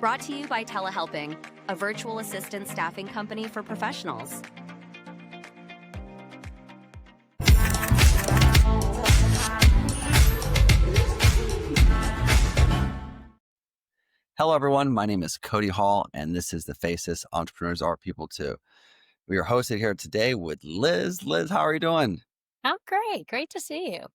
Brought to you by Telehelping, a virtual assistant staffing company for professionals. Hello, everyone. My name is Cody Hall, and this is The Faces. Entrepreneurs Are People Too. We are hosted here today with Liz. Liz, how are you doing? Oh, great. Great to see you.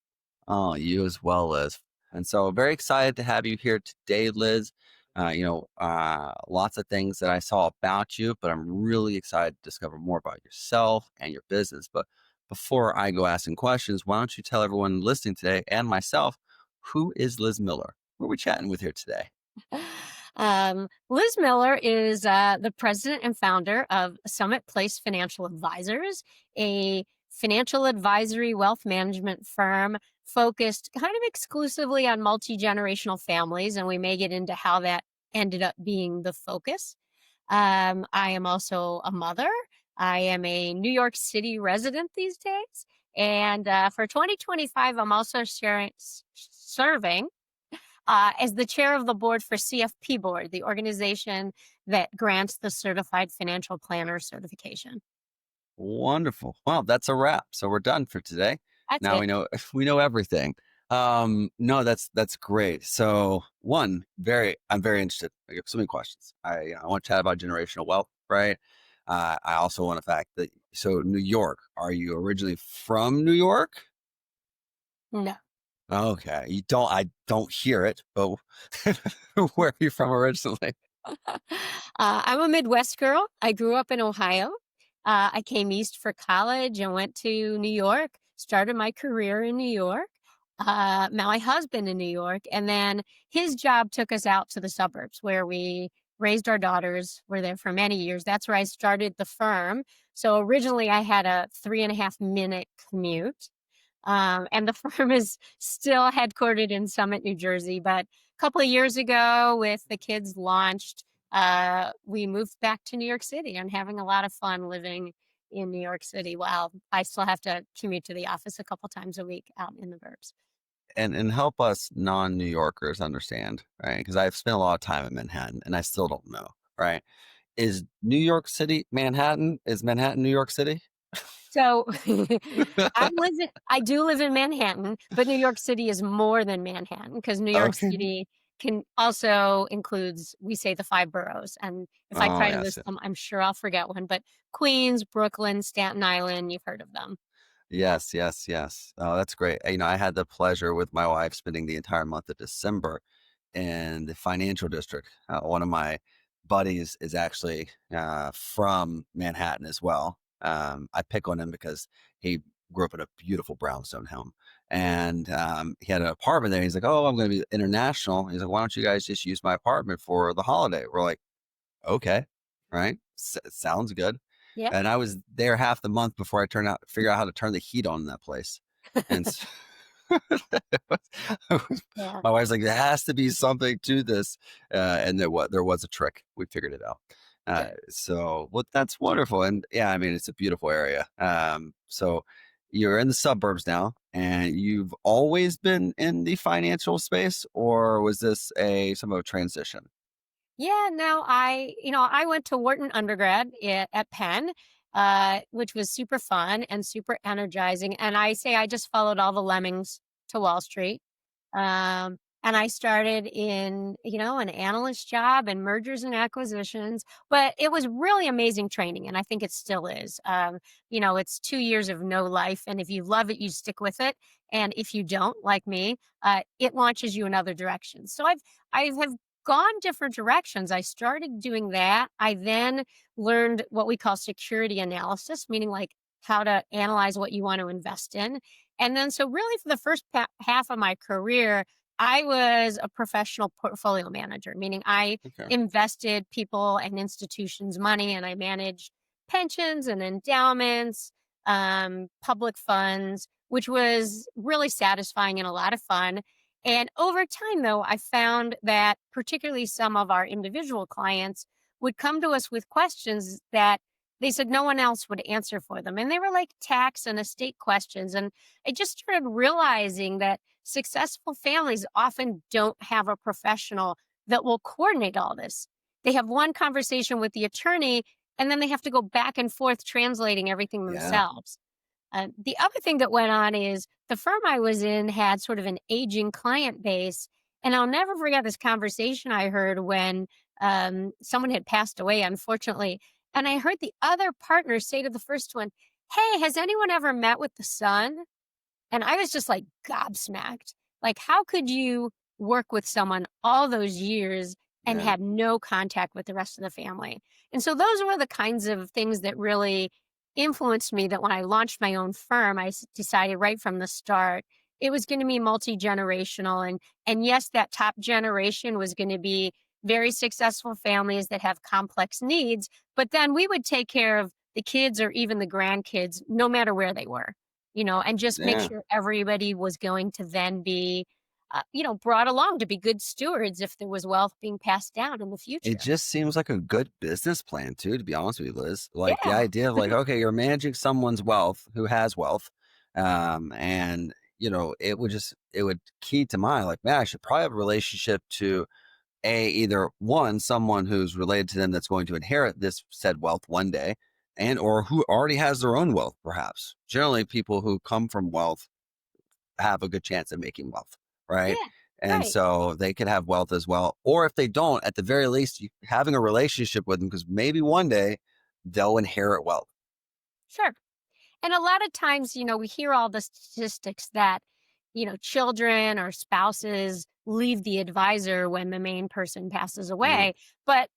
Oh, you as well, Liz. And so very excited to have you here today, Liz. Lots of things that I saw about you, but I'm really excited to discover more about yourself and your business. But before I go asking questions, why don't you tell everyone listening today and myself, who is Liz Miller? Who are we chatting with here today? Liz Miller is the president and founder of Summit Place Financial Advisors, a financial advisory wealth management firm focused kind of exclusively on multi-generational families. And we may get into how that ended up being the focus. I am also a mother. I am a New York City resident these days. And for 2025, I'm also serving as the chair of the board for CFP Board, the organization that grants the Certified Financial Planner certification. Wonderful. Well, that's a wrap. So we're done for today. That's Now it. we know everything. No, that's great. So I'm very interested. I have so many questions. I want to chat about generational wealth, right? I also want the fact that New York. Are you originally from New York? No. Okay, I don't hear it, but where are you from originally? I'm a Midwest girl. I grew up in Ohio. I came east for college and went to New York, started my career in New York. Met my husband in New York, and then his job took us out to the suburbs where we raised our daughters. We're there for many years. That's where I started the firm. So originally I had a 3.5 minute commute. And the firm is still headquartered in Summit, New Jersey. But a couple of years ago, with the kids launched, we moved back to New York City and having a lot of fun living in New York City. While I still have to commute to the office a couple times a week out in the burbs. And help us non-New Yorkers understand, right? Because I've spent a lot of time in Manhattan, and I still don't know, right? Is New York City Manhattan? Is Manhattan New York City? So I do live in Manhattan, but New York City is more than Manhattan because New York Okay. City can also includes, we say, the 5 boroughs. And if I Oh, try to yes. list them, I'm sure I'll forget one, but Queens, Brooklyn, Staten Island, you've heard of them. Yes, yes, yes. Oh, that's great. I had the pleasure with my wife spending the entire month of December in the financial district. One of my buddies is actually from Manhattan as well. I pick on him because he grew up in a beautiful brownstone home, and he had an apartment there. He's like, "Oh, I'm going to be international." He's like, "Why don't you guys just use my apartment for the holiday?" We're like, "Okay, right, sounds good." Yeah. And I was there half the month before I figure out how to turn the heat on in that place. And Yeah. my wife's like, there has to be something to this. And there was a trick. We figured it out. Good. That's wonderful. And yeah, I mean, it's a beautiful area. So you're in the suburbs now, and you've always been in the financial space, or was this some of a transition? Yeah, no, I went to Wharton undergrad at Penn, which was super fun and super energizing. And I say I just followed all the lemmings to Wall Street. And I started in, an analyst job and mergers and acquisitions, but it was really amazing training. And I think it still is. It's 2 years of no life. And if you love it, you stick with it. And if you don't, like me, it launches you in other directions. So I have gone different directions. I started doing that. I then learned what we call security analysis, meaning like how to analyze what you want to invest in. And then, so really, for the first half of my career, I was a professional portfolio manager, meaning I Okay. invested people and institutions' money, and I managed pensions and endowments, public funds, which was really satisfying and a lot of fun. And over time, though, I found that particularly some of our individual clients would come to us with questions that they said no one else would answer for them. And they were like tax and estate questions. And I just started realizing that successful families often don't have a professional that will coordinate all this. They have one conversation with the attorney, and then they have to go back and forth translating everything Yeah. themselves. The other thing that went on is the firm I was in had sort of an aging client base. And I'll never forget this conversation I heard when someone had passed away, unfortunately. And I heard the other partner say to the first one, "Hey, has anyone ever met with the son?" And I was just like gobsmacked. Like, how could you work with someone all those years and Yeah. have no contact with the rest of the family? And so those were the kinds of things that really influenced me that when I launched my own firm, decided right from the start it was going to be multi-generational, and yes, that top generation was going to be very successful families that have complex needs, but then we would take care of the kids or even the grandkids no matter where they were, and just make Yeah. sure everybody was going to then be, brought along to be good stewards if there was wealth being passed down in the It future. just seems like a good business plan too, to be honest with you, Liz. Like the Yeah. idea of like, okay, you're managing someone's wealth who has wealth. And it would key to mind, like, man, I should probably have a relationship to either one, someone who's related to them that's going to inherit this said wealth one day, and or who already has their own wealth, perhaps. Generally, people who come from wealth have a good chance of making wealth, right? Yeah. And Right. so they could have wealth as well. Or if they don't, at the very least, having a relationship with them, because maybe one day they'll inherit wealth. Sure. And a lot of times, we hear all the statistics that, children or spouses leave the advisor when the main person passes Yeah. away. But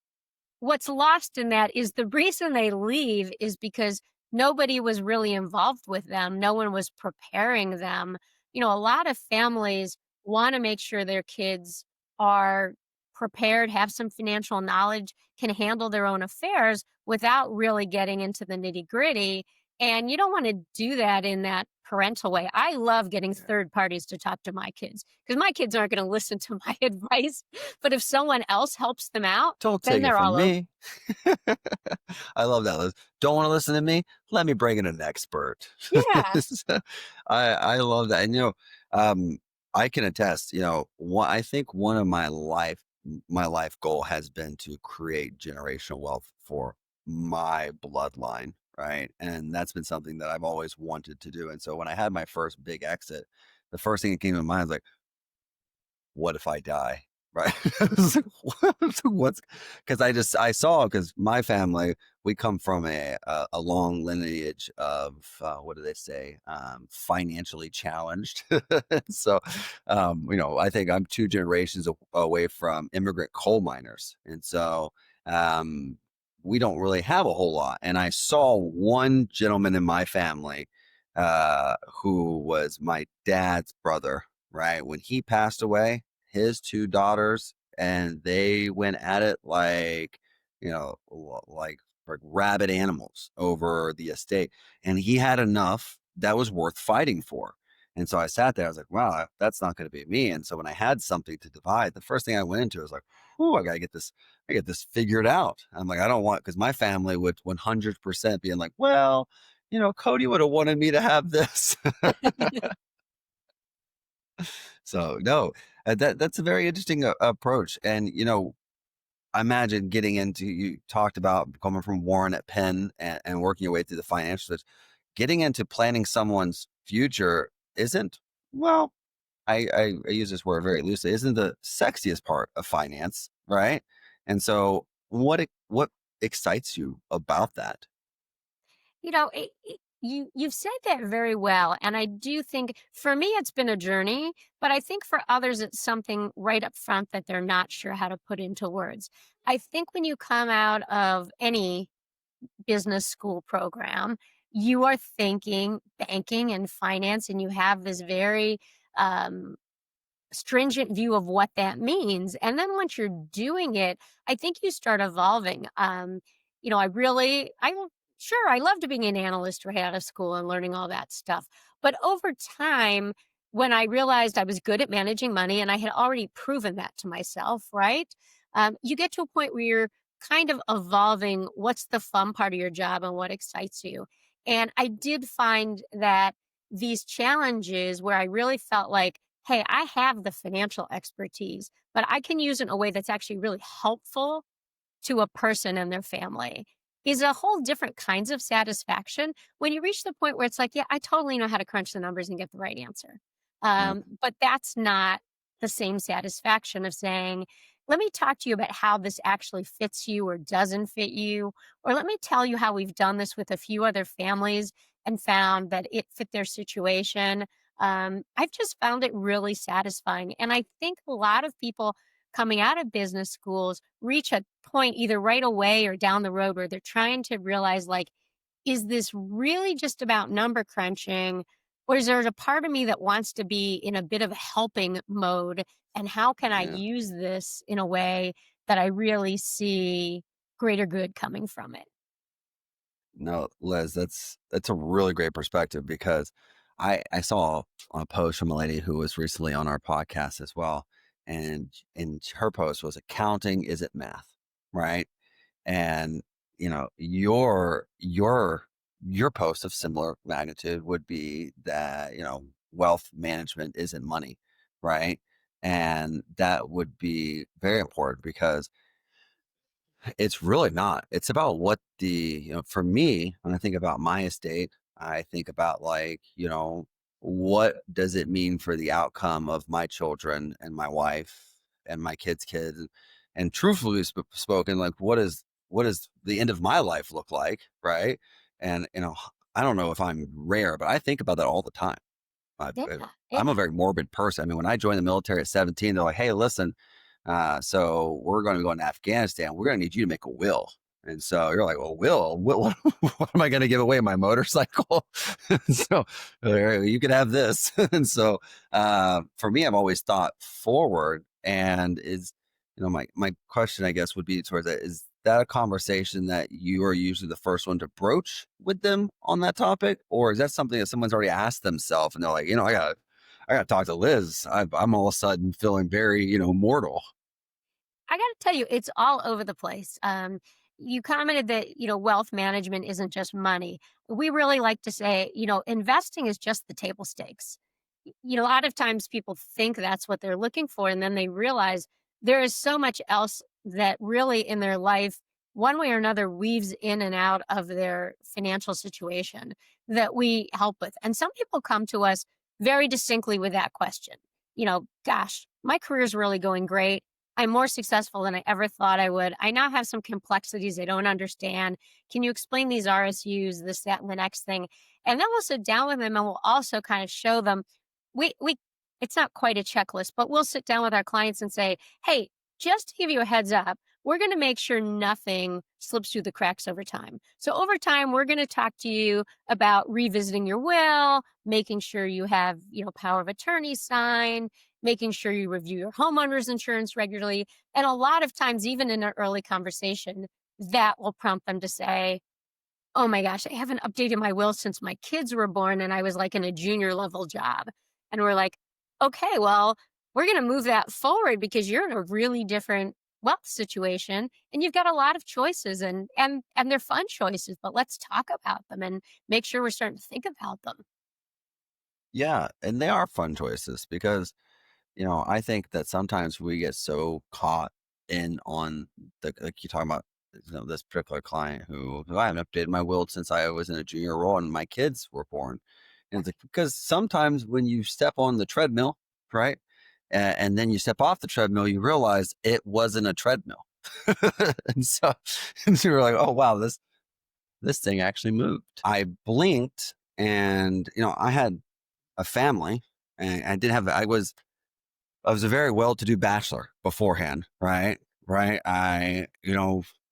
what's lost in that is the reason they leave is because nobody was really involved with them. No one was preparing them. A lot of families want to make sure their kids are prepared, have some financial knowledge, can handle their own affairs without really getting into the nitty gritty. And you don't want to do that in that parental way. I love getting Yeah. third parties to talk to my kids because my kids aren't going to listen to my advice. But if someone else helps them out, Don't then take it they're from all over. me. I love that, Liz. Don't want to listen to me? Let me bring in an expert. Yeah. So, I love that. And um, I can attest, I think one of my life goal has been to create generational wealth for my bloodline, right? And that's been something that I've always wanted to do. And so when I had my first big exit, the first thing that came to mind was like, what if I die? Right. I was like, what? What's because I saw because my family, we come from a long lineage of what do they say? Financially challenged. So I think I'm two generations away from immigrant coal miners. And so um we don't really have a whole lot. And I saw one gentleman in my family who was my dad's brother, right? When he passed away, his two daughters, and they went at it like, like rabid animals over the estate. And he had enough that was worth fighting for. And so I sat there, I was like, wow, that's not going to be me. And so when I had something to divide, the first thing I went into was like, I gotta get this figured out. I'm like, I don't want, because my family would 100% being like, well, Cody would have wanted me to have this. So no, that's a very interesting approach. And I imagine getting into, you talked about coming from Warren at Penn and working your way through the financials. Getting into planning someone's future isn't, well, I use this word very loosely, isn't the sexiest part of finance, right? And so what excites you about that? You've said that very well, and I do think for me it's been a journey, but I think for others it's something right up front that they're not sure how to put into words. I think when you come out of any business school program, you are thinking banking and finance, and you have this very um, stringent view of what that means. And then once you're doing it, I think you start evolving. Sure, I loved being an analyst right out of school and learning all that stuff. But over time, when I realized I was good at managing money and I had already proven that to myself, right? You get to a point where you're kind of evolving what's the fun part of your job and what excites you. And I did find that these challenges where I really felt like hey, I have the financial expertise, but I can use it in a way that's actually really helpful to a person and their family is a whole different kinds of satisfaction when you reach the point where it's like, yeah, I totally know how to crunch the numbers and get the right answer. Yeah. But that's not the same satisfaction of saying, let me talk to you about how this actually fits you or doesn't fit you. Or let me tell you how we've done this with a few other families and found that it fit their situation. I've just found it really satisfying. And I think a lot of people coming out of business schools reach a point either right away or down the road where they're trying to realize, like, is this really just about number crunching? Or is there a part of me that wants to be in a bit of a helping mode? And how can I Yeah. use this in a way that I really see greater good coming from it? No, Liz, that's a really great perspective because I saw a post from a lady who was recently on our podcast as well, and her post was accounting isn't math, right? And your post of similar magnitude would be that wealth management isn't money, right? And that would be very important because it's really not. It's about what for me, when I think about my estate, I think about like, what does it mean for the outcome of my children and my wife and my kids' kids? And truthfully spoken, like what does the end of my life look like? Right. And, I don't know if I'm rare, but I think about that all the time. I, Yeah. I- I'm a Yeah. very morbid person. I mean, when I joined the military at 17, they're like, "Hey, listen, so we're going to go into Afghanistan. We're going to need you to make a will." And so you're like, "Well, what, what am I going to give away? My motorcycle?" So you could have this. And so for me, I've always thought forward, and my question, I guess, would be towards that: is that a conversation that you are usually the first one to broach with them on that topic, or is that something that someone's already asked themselves and they're like, I got to talk to Liz. I'm all of a sudden feeling very, mortal. I got to tell you, it's all over the place. You commented that, wealth management isn't just money. We really like to say, investing is just the table stakes. A lot of times people think that's what they're looking for, and then they realize there is so much else that really in their life, one way or another, weaves in and out of their financial situation that we help with. And some people come to us very distinctly with that question. Gosh, my career is really going great. I'm more successful than I ever thought I would. I now have some complexities I don't understand. Can you explain these RSUs, this, that, and the next thing? And then we'll sit down with them and we'll also kind of show them we it's not quite a checklist, but we'll sit down with our clients and say, hey, just to give you a heads up, we're going to make sure nothing slips through the cracks over time. So over time, we're going to talk to you about revisiting your will, making sure you have, power of attorney signed, making sure you review your homeowner's insurance regularly. And a lot of times, even in an early conversation, that will prompt them to say, oh my gosh, I haven't updated my will since my kids were born and I was like in a junior level job. And we're like, okay, well, we're going to move that forward because you're in a really different wealth situation and you've got a lot of choices and they're fun choices, but let's talk about them and make sure we're starting to think about them. Yeah, and they are fun choices because I think that sometimes we get so caught in on the like you talking about, this particular client who I haven't updated my will since I was in a junior role and my kids were born. And it's like, because sometimes when you step on the treadmill, right, and then you step off the treadmill, you realize it wasn't a treadmill, and so you're like, oh wow, this thing actually moved. I blinked, and I had a family, and I did have I was a very well-to-do bachelor beforehand, right? Right.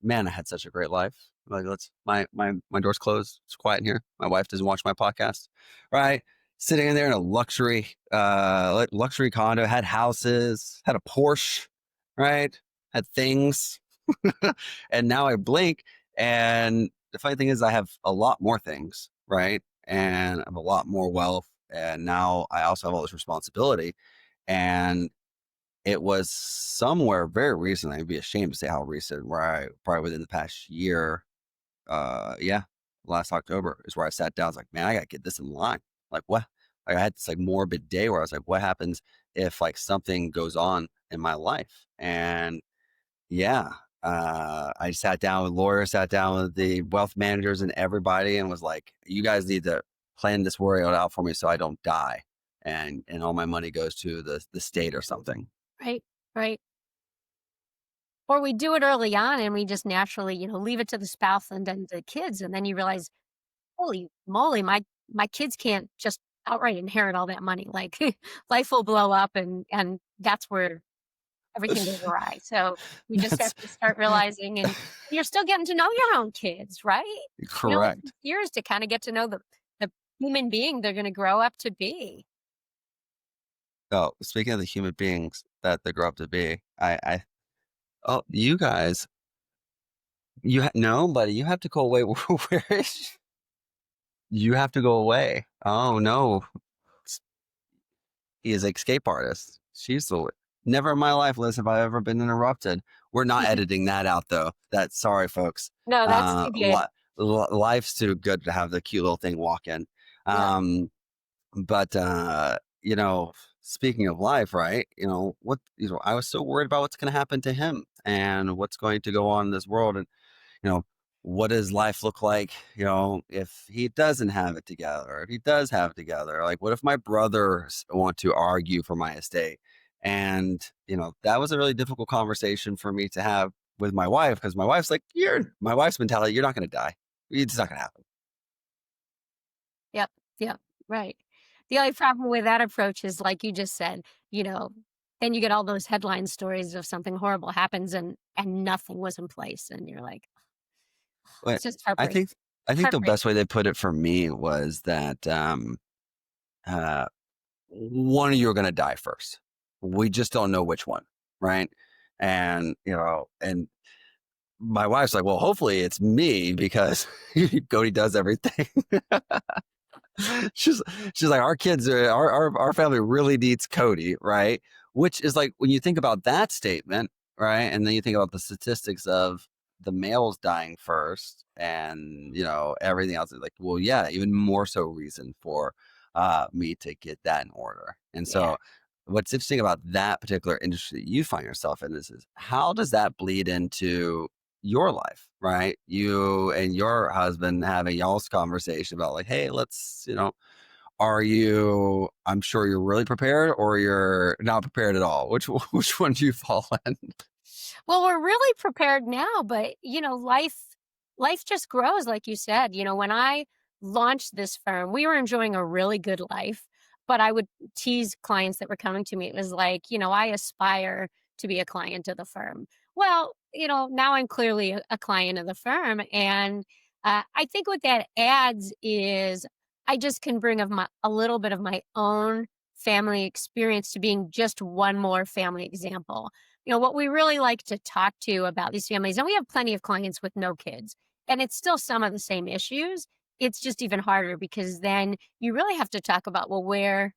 Man, I had such a great life. Like, my door's closed. It's quiet in here. My wife doesn't watch my podcast, right? Sitting in there in a luxury condo, had houses, had a Porsche, right? Had things, and now I blink, and the funny thing is, I have a lot more things, right? And I have a lot more wealth, and now I also have all this responsibility, and it was somewhere very recently. I'd be ashamed to say how recent, where I probably within the past year, yeah, last October is where I sat down. I was like, man, I gotta get this in line. Like, what? Like I had this like morbid day where I was like, what happens if like something goes on in my life? And yeah, I sat down with lawyers, sat down with the wealth managers and everybody, and was like, you guys need to plan this worry out for me so I don't die. And all my money goes to the state or something. Right. Right. Or we do it early on and we just naturally, leave it to the spouse and then the kids. And then you realize, holy moly, my kids can't just outright inherit all that money. Like life will blow up and that's where everything goes awry. So you just have That's to start realizing, and you're still getting to know your own kids, right? It correct. takes years to kind of get to know the human being they're going to grow up to be. Oh, speaking of the human beings that they grow up to be, oh, you guys, no, buddy, you have to go away. Where is she? You have to go away. Oh no, he is an escape artist. She's the never in my life, Liz, have I ever been interrupted. We're not editing that out though. That's sorry, folks. No, that's too good. Life's too good to have the cute little thing walk in. Yeah. But speaking of life, right? I was so worried about what's going to happen to him and what's going to go on in this world, and you know, what does life look like, if he doesn't have it together, or if he does have it together? Like, what if my brothers want to argue for my estate? And, that was a really difficult conversation for me to have with my wife, because my wife's like, my wife's mentality, you're not going to die. It's not going to happen. Yep. Yep. Right. The only problem with that approach is, like you just said, then you get all those headline stories of something horrible happens and nothing was in place, and you're like, But it's just I heartbreaking. think, I think the Heartbreaking. best way they put it for me was that, uh, one of you are going to die first. We just don't know which one. Right. And, and my wife's like, well, hopefully it's me because Cody does everything. she's she's like, our kids are our family really needs Cody, right? Which is like, when you think about that statement, right? And then you think about the statistics of the males dying first, and everything else is like, well, yeah, even more so reason for me to get that in order. And Yeah. so what's interesting about that particular industry that you find yourself in is how does that bleed into your life, right? You and your husband having y'all's conversation about like, hey, let's, I'm sure you're really prepared, or you're not prepared at all. Which one do you fall in? Well, we're really prepared now, but life just grows, like you said. When I launched this firm, we were enjoying a really good life, but I would tease clients that were coming to me. It was like, I aspire to be a client of the firm. Well, now I'm clearly a client of the firm, and I think what that adds is I just can bring a little bit of my own family experience to being just one more family example. What we really like to talk to about these families, and we have plenty of clients with no kids, and it's still some of the same issues. It's just even harder because then you really have to talk about, well, where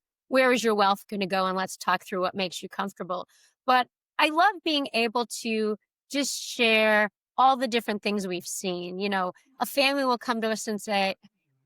is your wealth going to go? And let's talk through what makes you comfortable. But I love being able to just share all the different things we've seen. A family will come to us and say,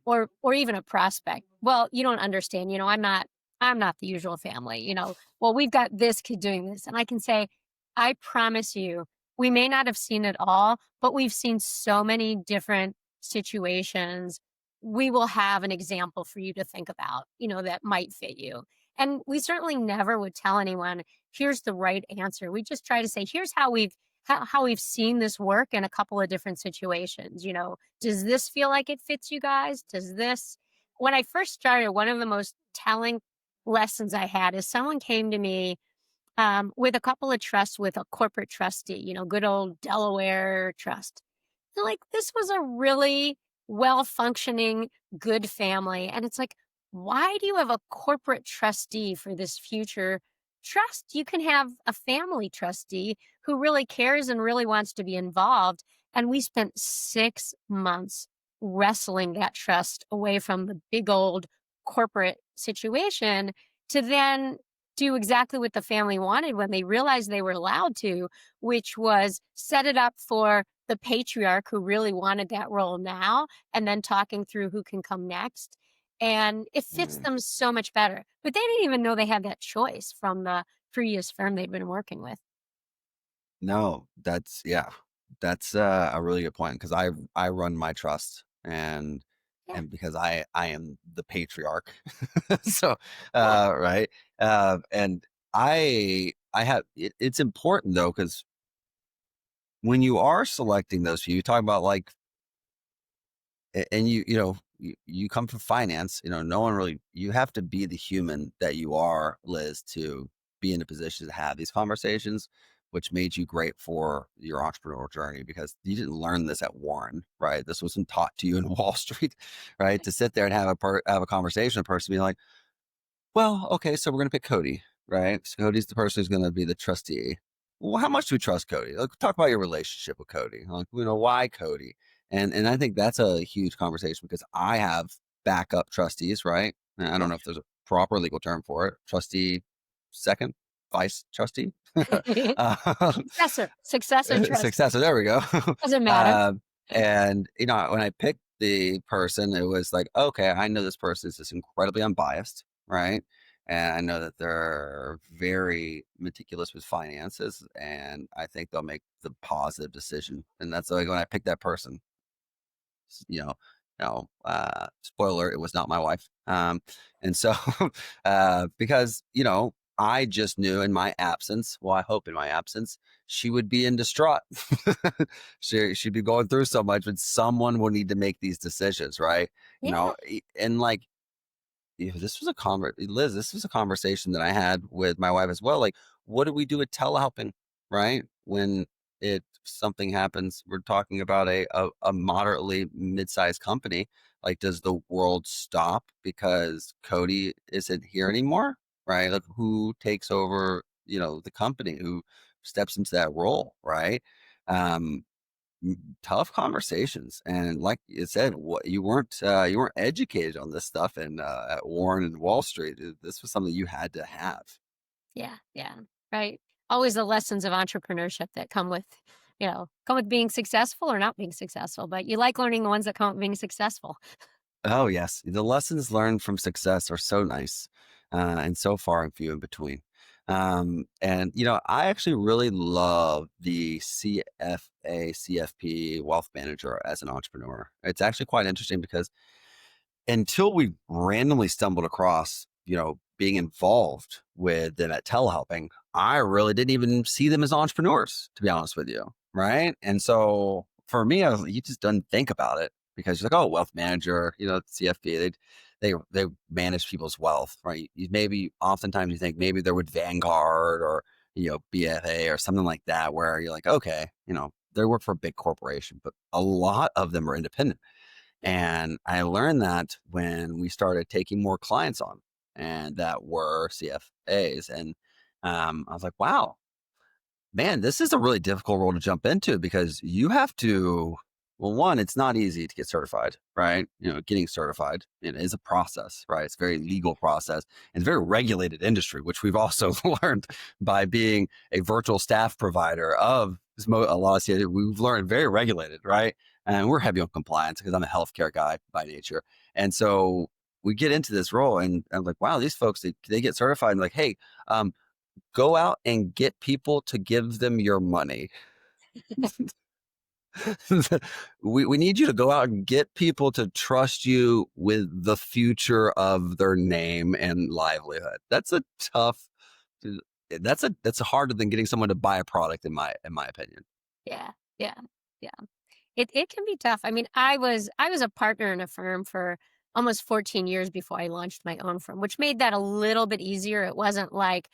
or even a prospect, well, you don't understand, I'm not the usual family, well, we've got this kid doing this. And I can say, I promise you, we may not have seen it all, but we've seen so many different situations. We will have an example for you to think about, that might fit you. And we certainly never would tell anyone, here's the right answer. We just try to say, here's how we've seen this work in a couple of different situations. Does this feel like it fits you guys? When I first started, one of the most telling lessons I had is someone came to me with a couple of trusts with a corporate trustee, good old Delaware trust. And like, this was a really well functioning, good family. And it's like, why do you have a corporate trustee for this future trust? You can have a family trustee who really cares and really wants to be involved. And we spent 6 months wrestling that trust away from the big old corporate situation to then do exactly what the family wanted when they realized they were allowed to, which was set it up for the patriarch who really wanted that role now, and then talking through who can come next. and it fits Mm. them so much better. But they didn't even know they had that choice from the previous firm they'd been working with. No, that's yeah. That's a really good point because I run my trust Yeah, and because I am the patriarch. So yeah, right. And I have it's important though, because when you are selecting those people, you talk about like and you come from finance, no one really, you have to be the human that you are, Liz, to be in a position to have these conversations, which made you great for your entrepreneurial journey because you didn't learn this at Warren, right? This wasn't taught to you in Wall Street, right? To sit there and have a conversation with a person, being like, well, okay, so we're gonna pick Cody, right? So Cody's the person who's gonna be the trustee. Well, how much do we trust Cody? Like, talk about your relationship with Cody. Like, why Cody? And I think that's a huge conversation because I have backup trustees, right? And I don't know if there's a proper legal term for it. Trustee, second, vice trustee, yeah. um, Successor trustee. successor. There we go. Doesn't matter. um, and when I picked the person, it was like, okay, I know this person is just incredibly unbiased, right? And I know that they're very meticulous with finances, and I think they'll make the positive decision. And that's like when I picked that person, you know, spoiler, it was not my wife. And so, because, I just knew in my absence, well, I hope in my absence, she would be in distraught. She'd be going through so much, but someone will need to make these decisions, right? Yeah, And like, this was Liz, this was a conversation that I had with my wife as well. Like, what do we do with telehelping, right? When something happens, we're talking about a moderately mid-sized company. Like, does the world stop because Cody isn't here anymore? Right? Like, who takes over, the company, who steps into that role, right? Um, Tough conversations, and like you said, what you weren't educated on this stuff and at Warren and Wall Street. This was something you had to have. yeah, yeah. Right. Always the lessons of entrepreneurship that come with being successful or not being successful. But you like learning the ones that come with being successful. Oh yes, the lessons learned from success are so nice, and so far and few in between. And I actually really love the CFP Wealth Manager as an entrepreneur. It's actually quite interesting because until we randomly stumbled across, being involved with them at telehelping, I really didn't even see them as entrepreneurs, to be honest with you. Right. And so for me, I was like, you just don't think about it because you're like, oh, wealth manager, CFP, they manage people's wealth, right? Maybe oftentimes you think maybe they're with Vanguard or, BFA or something like that, where you're like, okay, they work for a big corporation, but a lot of them are independent. And I learned that when we started taking more clients on and that were CFAs. And I was like, wow, man, this is a really difficult role to jump into because you have to, well, one, it's not easy to get certified, right? Getting certified, it is a process, right? It's a very legal process and very regulated industry, which we've also learned by being a virtual staff provider of a lot of CFAs. We've learned very regulated, right? And we're heavy on compliance because I'm a healthcare guy by nature. And so we get into this role and I'm like, wow, these folks, they get certified and like, hey, go out and get people to give them your money. we need you to go out and get people to trust you with the future of their name and livelihood. That's a tough. That's harder than getting someone to buy a product in my opinion. Yeah, yeah, yeah. It can be tough. I mean, I was a partner in a firm for almost 14 years before I launched my own firm, which made that a little bit easier. It wasn't like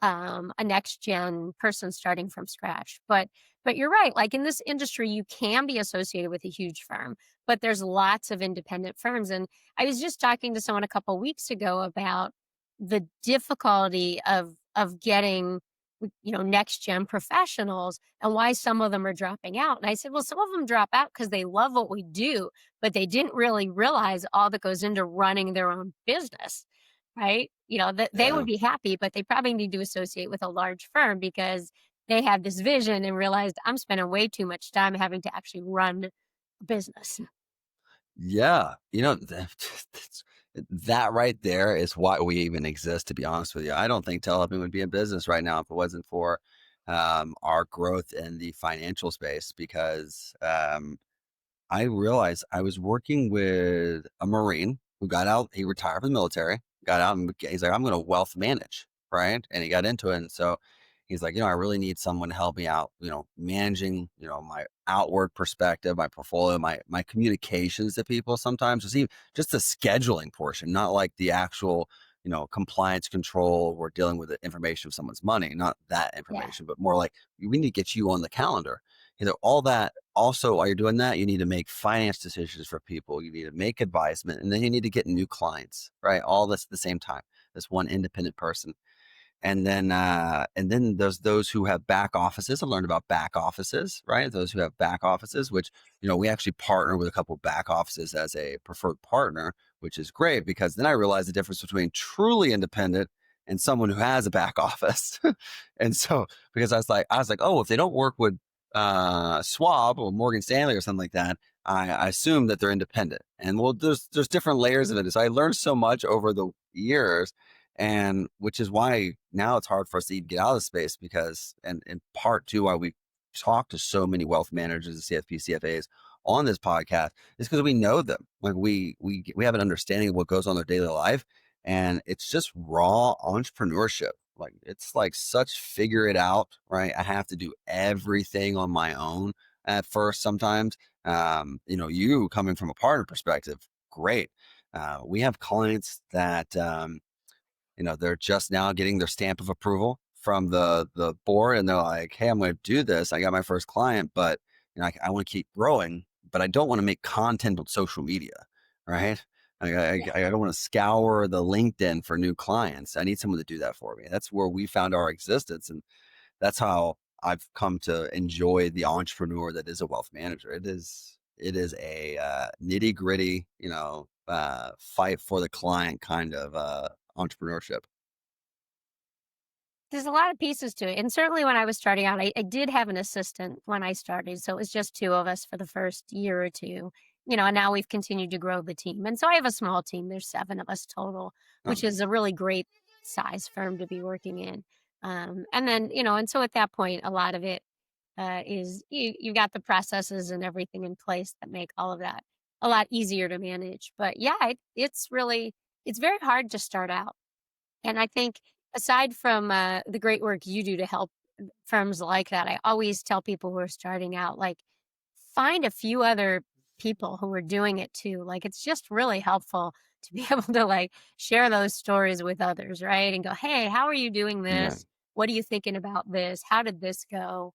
a next gen person starting from scratch. But you're right. Like in this industry, you can be associated with a huge firm, but there's lots of independent firms. And I was just talking to someone a couple weeks ago about the difficulty of getting next gen professionals and why some of them are dropping out. And I said, well, some of them drop out because they love what we do, but they didn't really realize all that goes into running their own business, right? That they would Yeah. be happy, but they probably need to associate with a large firm because they have this vision and realized I'm spending way too much time having to actually run a business. Yeah, That right there is why we even exist, to be honest with you. I don't think telehelping would be in business right now if it wasn't for our growth in the financial space because I realized I was working with a Marine who got out. He retired from the military, got out, and he's like, I'm going to wealth manage, right? And he got into it. And so he's like, I really need someone to help me out, managing, my outward perspective, my portfolio, my communications to people sometimes, just the scheduling portion, not like the actual, compliance control. We're dealing with the information of someone's money, not that Yeah. information, but more like we need to get you on the calendar. All that also, while you're doing that, you need to make finance decisions for people. You need to make advisement, and then you need to get new clients, right? All this at the same time. This one independent person. And then there's those who have back offices. I learned about back offices, right? Those who have back offices, which, we actually partner with a couple of back offices as a preferred partner, which is great because then I realized the difference between truly independent and someone who has a back office. And so, because I was like, oh, if they don't work with Schwab or Morgan Stanley or something like that, I assume that they're independent. And well, there's different layers of it. So I learned so much over the years, and which is why now it's hard for us to even get out of the space because, and in part two, why we talk to so many wealth managers and CFP CFAs on this podcast is because we know them. Like we have an understanding of what goes on in their daily life, and it's just raw entrepreneurship. Like it's like such figure it out, right? I have to do everything on my own at first sometimes. You coming from a partner perspective, great. We have clients that they're just now getting their stamp of approval from the board, and they're like, "Hey, I'm going to do this. I got my first client, but I want to keep growing, but I don't want to make content on social media, right? Yeah. I don't want to scour the LinkedIn for new clients. I need someone to do that for me." That's where we found our existence, and that's how I've come to enjoy the entrepreneur that is a wealth manager. It is a nitty gritty, fight for the client kind of entrepreneurship. There's a lot of pieces to it. And certainly when I was starting out, I did have an assistant when I started. So it was just two of us for the first year or two, and now we've continued to grow the team. And so I have a small team. There's seven of us total, Oh, which is a really great size firm to be working in. And then, and so at that point, a lot of it is you got the processes and everything in place that make all of that a lot easier to manage. But yeah, it's very hard to start out. And I think aside from the great work you do to help firms like that, I always tell people who are starting out, like, find a few other people who are doing it too. Like, it's just really helpful to be able to like share those stories with others, right? And go, hey, how are you doing yeah. this? What are you thinking about this? How did this go?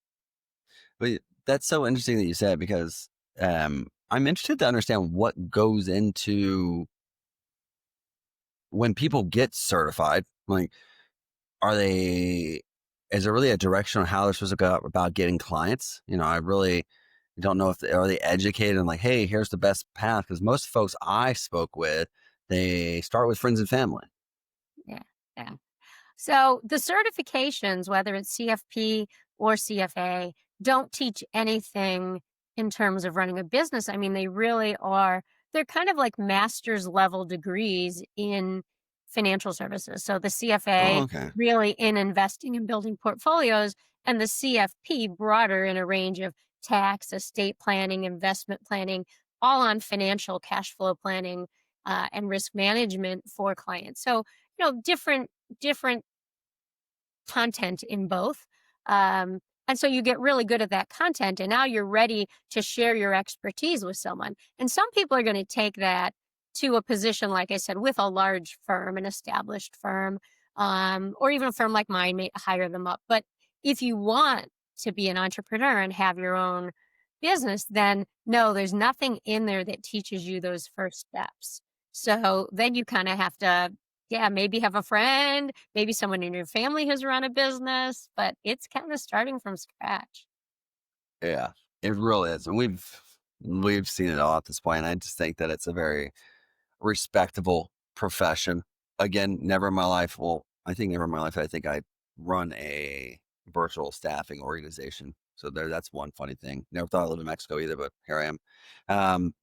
But that's so interesting that you said because I'm interested to understand what goes into when people get certified. Like, are they? Is there really a direction on how they're supposed to go about getting clients? I really don't know if are they educated and like, hey, here's the best path. Because most folks I spoke with, they start with friends and family. Yeah. Yeah. So the certifications, whether it's CFP or CFA, don't teach anything in terms of running a business. I mean, they're kind of like master's level degrees in financial services. So the Oh, CFA okay. really in investing and building portfolios, and the CFP broader in a range of tax, estate planning, investment planning, all on financial cash flow planning and risk management for clients. So, different content in both. And so you get really good at that content, and now you're ready to share your expertise with someone. And some people are going to take that to a position, like I said, with a large firm, an established firm, or even a firm like mine may hire them up. But if you want to be an entrepreneur and have your own business, then no, there's nothing in there that teaches you those first steps. So then you kind of have to, yeah, maybe have a friend, maybe someone in your family who's run a business, but it's kind of starting from scratch. Yeah, it really is, and we've seen it all at this point. I just think that it's a very respectable profession. Again, never in my life. Well, I think never in my life. I think I run a virtual staffing organization. So that's one funny thing. Never thought I lived in Mexico either, but here I am.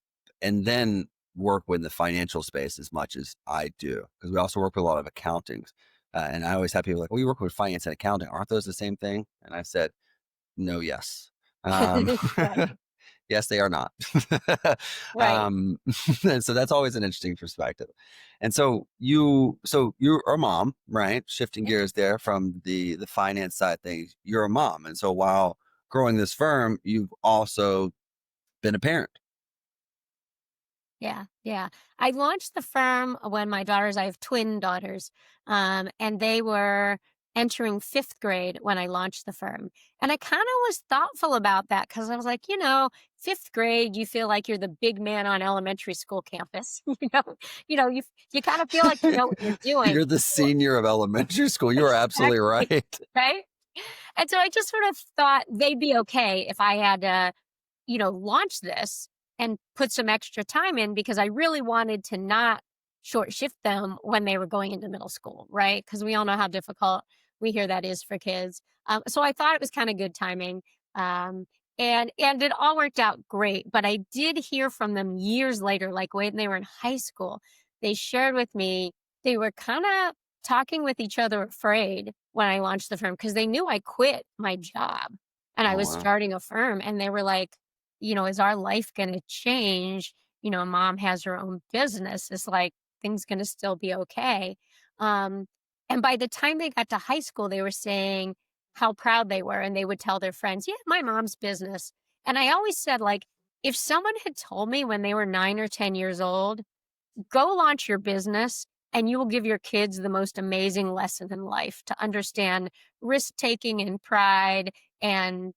And then work with the financial space as much as I do, because we also work with a lot of accountings. And I always have people like, "Well, you work with finance and accounting. Aren't those the same thing?" And I said, "No, yes." Um, Right. yes, they are not. Right. And so that's always an interesting perspective. And so you're a mom, right? Shifting Yeah. gears there from the finance side of things. You're a mom, and so while growing this firm, you've also been a parent. Yeah, yeah. I launched the firm when I have twin daughters, and they were entering fifth grade when I launched the firm. And I kind of was thoughtful about that because I was like, fifth grade, you feel like you're the big man on elementary school campus. You kind of feel like you know what you're doing. You're the senior of elementary school. You are absolutely Exactly. right. Right. And so I just sort of thought they'd be okay if I had launch this and put some extra time in because I really wanted to not short shift them when they were going into middle school, right? Because we all know how difficult we hear that is for kids. So I thought it was kind of good timing. Um, and it all worked out great. But I did hear from them years later, like when they were in high school, they shared with me they were kind of talking with each other afraid when I launched the firm because they knew I quit my job and I Oh, was wow. starting a firm and they were like, is our life going to change? Mom has her own business. It's like things going to still be okay. Um, and by the time they got to high school, they were saying how proud they were. And they would tell their friends, yeah, my mom's business. And I always said, like, if someone had told me when they were 9 or 10 years old, go launch your business and you will give your kids the most amazing lesson in life to understand risk taking and pride and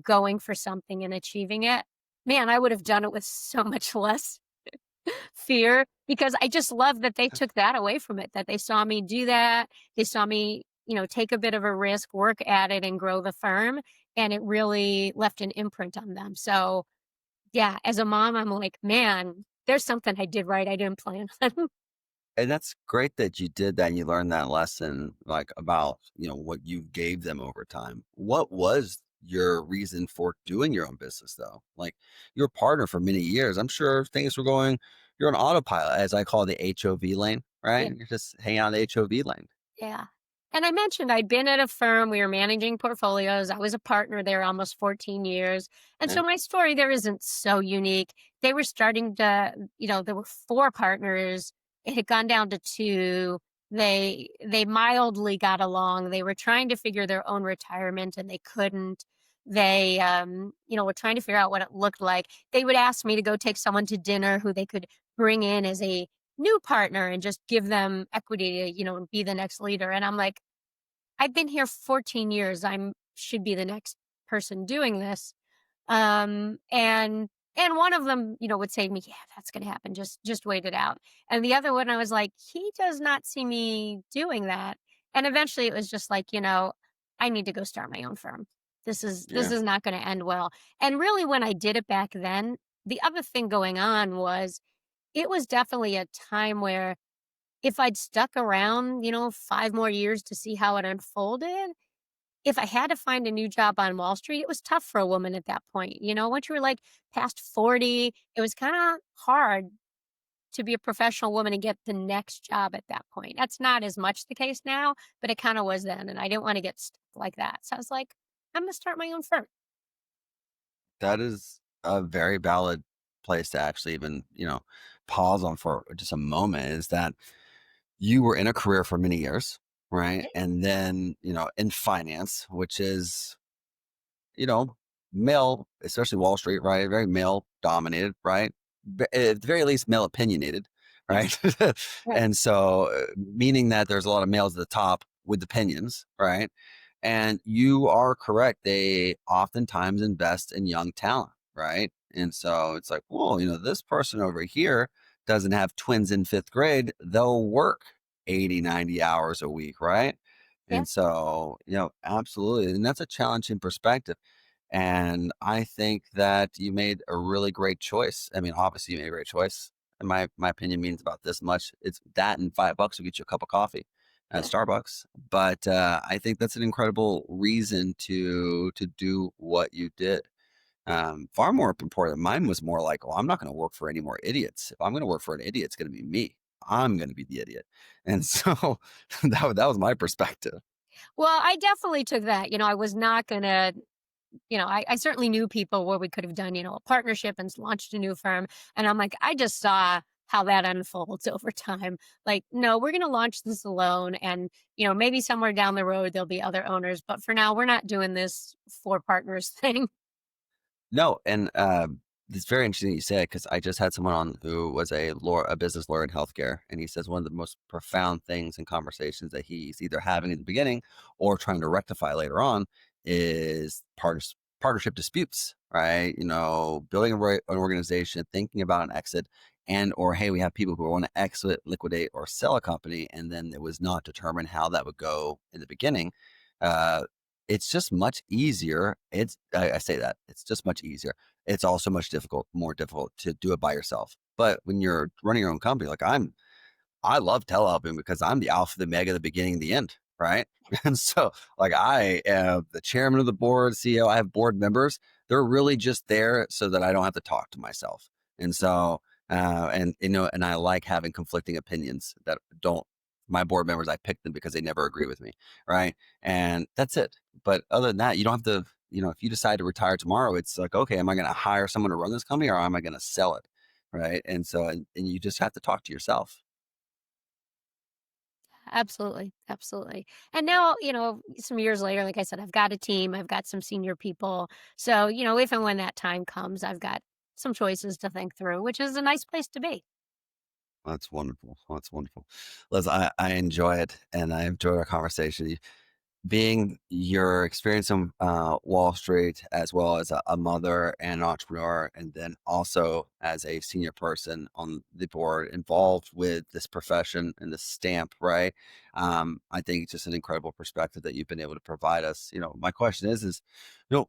going for something and achieving it. Man, I would have done it with so much less fear because I just love that they took that away from it, that they saw me do that. They saw me take a bit of a risk, work at it and grow the firm, and it really left an imprint on them. So yeah, as a mom, I'm like, man, there's something I did right I didn't plan on. And that's great that you did that and you learned that lesson, like about, what you gave them over time. What was your reason for doing your own business though? Like your partner for many years, I'm sure things were going, you're on autopilot, as I call the HOV lane, Yeah. right? You're just hanging out in the HOV lane. Yeah. And I mentioned I'd been at a firm, we were managing portfolios. I was a partner there almost 14 years. And Yeah. so my story there isn't so unique. They were starting to, there were four partners. It had gone down to two. They mildly got along. They were trying to figure their own retirement and they couldn't. They were trying to figure out what it looked like. They would ask me to go take someone to dinner who they could bring in as a new partner and just give them equity to, be the next leader. And I'm like, I've been here 14 years. I'm should be the next person doing this. And one of them, would say to me, yeah, that's gonna happen. Just wait it out. And the other one, I was like, he does not see me doing that. And eventually it was just like, I need to go start my own firm. This Yeah. is not gonna end well. And really when I did it back then, the other thing going on was it was definitely a time where if I'd stuck around, 5 more years to see how it unfolded, if I had to find a new job on Wall Street, it was tough for a woman at that point. Once you were like past 40, it was kind of hard to be a professional woman and get the next job at that point. That's not as much the case now, but it kind of was then. And I didn't want to get stuck like that. So I was like, I'm going to start my own firm. That is a very valid place to actually even, pause on for just a moment, is that you were in a career for many years, right? Yeah. And then, in finance, which is, you know, male, especially Wall Street, right? Very male dominated, right? At the very least, male opinionated, Yeah. right? Right. And so, meaning that there's a lot of males at the top with opinions, right? And you are correct. They oftentimes invest in young talent, right? And so it's like, well, this person over here doesn't have twins in fifth grade. They'll work 80, 90 hours a week, right? Yeah. And so, absolutely. And that's a challenging perspective. And I think that you made a really great choice. I mean, obviously you made a great choice. And my opinion means about this much. It's that and $5 will get you a cup of coffee at Yeah. Starbucks. But I think that's an incredible reason to do what you did. Far more important. Mine was more like, oh, I'm not going to work for any more idiots. If I'm going to work for an idiot, it's going to be me. I'm going to be the idiot. And so that was my perspective. Well, I definitely took that. I was not going to, I certainly knew people where we could have done, a partnership and launched a new firm. And I'm like, I just saw how that unfolds over time. Like, no, we're going to launch this alone. And, maybe somewhere down the road, there'll be other owners. But for now, we're not doing this for partners thing. No, and it's very interesting that you say it, because I just had someone on who was a business lawyer in healthcare, and he says one of the most profound things in conversations that he's either having at the beginning or trying to rectify later on is partnership disputes, right? Building an organization, thinking about an exit, and or hey, we have people who want to exit, liquidate, or sell a company, and then it was not determined how that would go in the beginning. Uh, it's just much easier. I say that it's just much easier. It's also more difficult to do it by yourself. But when you're running your own company, like I love telehelping because I'm the alpha, the mega, the beginning, the end, right? And so, like, I am the chairman of the board, CEO. I have board members. They're really just there so that I don't have to talk to myself. And so, and I like having conflicting opinions that don't. My board members, I pick them because they never agree with me, right? And that's it. But other than that, you don't have to. If you decide to retire tomorrow, it's like, okay, am I going to hire someone to run this company, or am I going to sell it, right? And so, and you just have to talk to yourself. Absolutely. Absolutely. And now, some years later, like I said, I've got a team, I've got some senior people. So, if and when that time comes, I've got some choices to think through, which is a nice place to be. That's wonderful. That's wonderful. Liz, I enjoy it, and I enjoy our conversation. Being your experience on Wall Street, as well as a mother and an entrepreneur, and then also as a senior person on the board involved with this profession and this stamp, right? I think it's just an incredible perspective that you've been able to provide us. My question is, you know,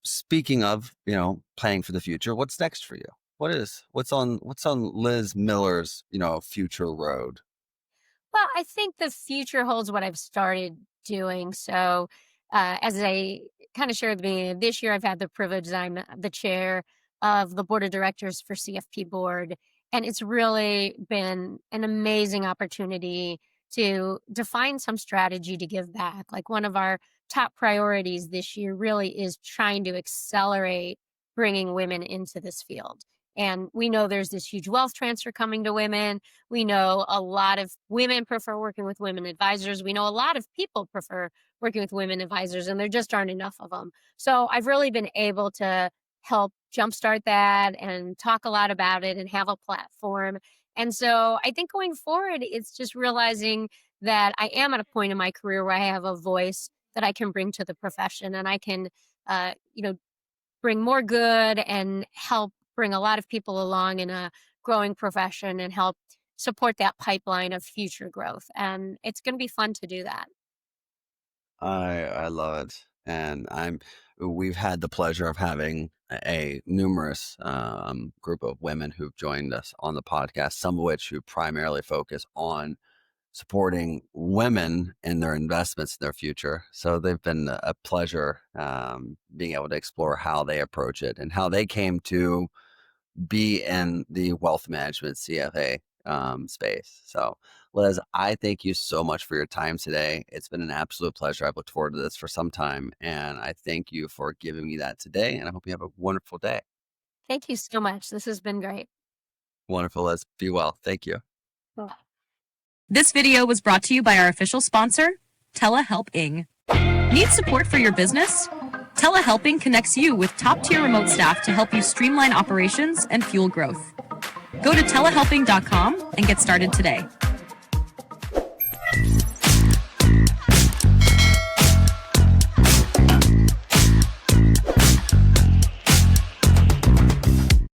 speaking of, planning for the future, what's next for you? What's on Liz Miller's, future road? Well, I think the future holds what I've started doing. So, as I kind of shared at the beginning of this year, I've had the privilege that I'm the chair of the board of directors for CFP Board. And it's really been an amazing opportunity to define some strategy to give back. Like, one of our top priorities this year really is trying to accelerate bringing women into this field. And we know there's this huge wealth transfer coming to women. We know a lot of women prefer working with women advisors. We know a lot of people prefer working with women advisors, and there just aren't enough of them. So I've really been able to help jumpstart that and talk a lot about it and have a platform. And so I think going forward, it's just realizing that I am at a point in my career where I have a voice that I can bring to the profession, and I can, uh, you know, bring more good and help bring a lot of people along in a growing profession and help support that pipeline of future growth. And it's going to be fun to do that. I love it, and we've had the pleasure of having a numerous group of women who've joined us on the podcast, some of which who primarily focus on supporting women in their investments in their future. So they've been a pleasure being able to explore how they approach it and how they came to be in the wealth management CFA space. So, Liz, I thank you so much for your time today. It's been an absolute pleasure. I've looked forward to this for some time, and I thank you for giving me that today. And I hope you have a wonderful day. Thank you so much. This has been great. Wonderful, Liz. Be well. Thank you. Cool. This video was brought to you by our official sponsor, Telehelping. Need support for your business? Telehelping connects you with top-tier remote staff to help you streamline operations and fuel growth. Go to telehelping.com and get started today.